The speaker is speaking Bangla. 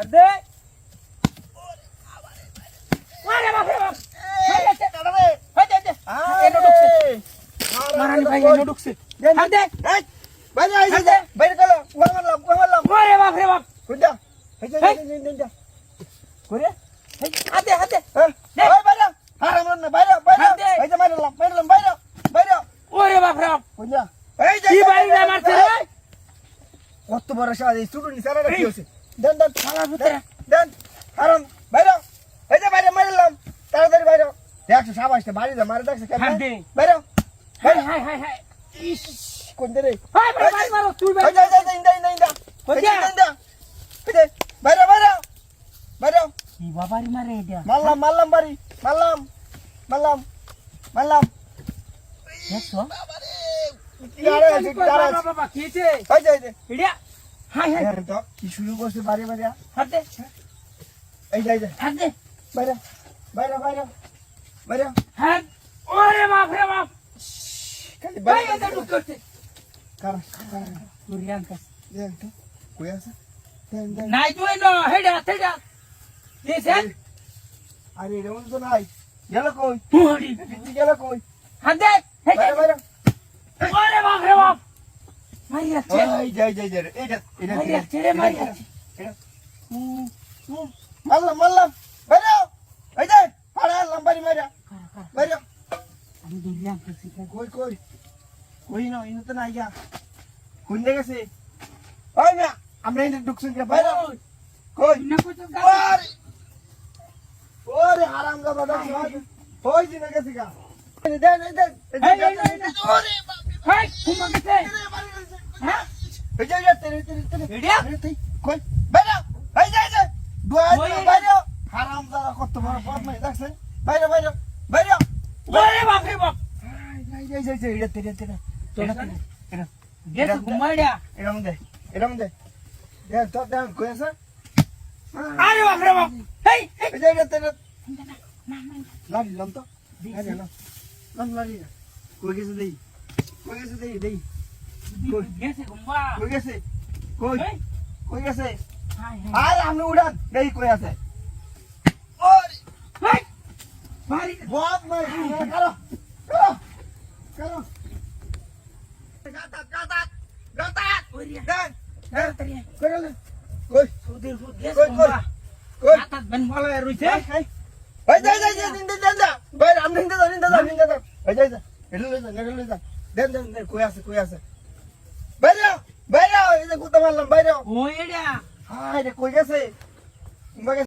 দে আরে বাপ রে বাপ কাটা রে এনো ঢুকছে মারানি ভাই এনো ঢুকছে হাত দে এই বাইরে আইছে বাইরে চলো ওয়া মারলাম ওরে বাপ রে বাপ কুদা এই যা করে হাত দে এই বাইরে হারাম না বাইরে এই যে মারলাম বাইরে ওরে বাপ রে বাপ কুদা এই যে কি বাইরে মারছে রে কত বড় শালা এই স্টুডেন্ট সারা কি হইছে দেন শালা পুত্রা দেন হারাম বাইরে এই যে বাইরে মারলাম তাড়াতাড়ি বাইরে দেখছ সাবাসটা বাড়ি যা মারে দেখছ হাত দে কেমন বাইরে হাই ইস কোন দে রে হাই ভাই মারো তুই ভাই এই যে ইন্দা বাইরে কি বাবারি মারে এটা মারলাম বাড়ি মারলাম দেখছো বাবা কিছে এই যে ইডিয়া হাই তো কি শুরু করছে বাড়ি হাত দে এই যে হাত দে বাইরে হাত ওরে বাপ রে বাপ খালি ভাই বাইরে এটা ঢুক করছে কারা কুরিয়ান কাছে দেন তো কই আছে দেন নাই তুই না হেডা দিছেন আরে এরকম তো নাই গেল কই পুরি গেল কই হাত দে বাইরে ওরে বাপ রে বাপ মারিয়াছে এই যে এটা মারিয়াছে রে মারিয়াছে মারলাম বাইরে এই যে হারালাম বাড়ি বাইরে আমি দুরিয়ান কাছে কই না ইনো তো নাই গা কোন গেছে ওই না আমরা ইনো ঢুকছেন কে বাইরে কই না কত ওরে হারাম দাদা ওই দিন গেছে গা দেন ওরে হাই কুমা কাছে হ্যাঁ এই যে তেরে এডিয়া কই বাইরে এই যে বাইরে হারাম দাদা কত বড় পথ নাই দেখছেন বাইরে ওরে বাপ রে বাপ এই এটা তেরে গেছে ঘুমাইডা এরকম দে দেখ তো দেখ কই আছে আরে বাপ রে বাপ হেই এই যে এটা তেরে লাম তো আরে না লাম লারি কই গেছে দেই গেছে ঘুমবা কই গেছে কই গেছে হাই আর আমি উড়ান দেই কই আছে ওরে হাই মারি বহুত মাই করো গাতা ওরিয়া দেন তাড়াতাড়ি করো কই সুদের ফুট গেছে কই ঘুমবা কই হাত বেন ভালো রইছে এই যাই দিন ভাই আমি দিন দাও এই যাই এলে যা দেন কই আছে বাইরে এই যে কুত্তা মারলাম বাইরে ওই এডা হায় রে কই গেছে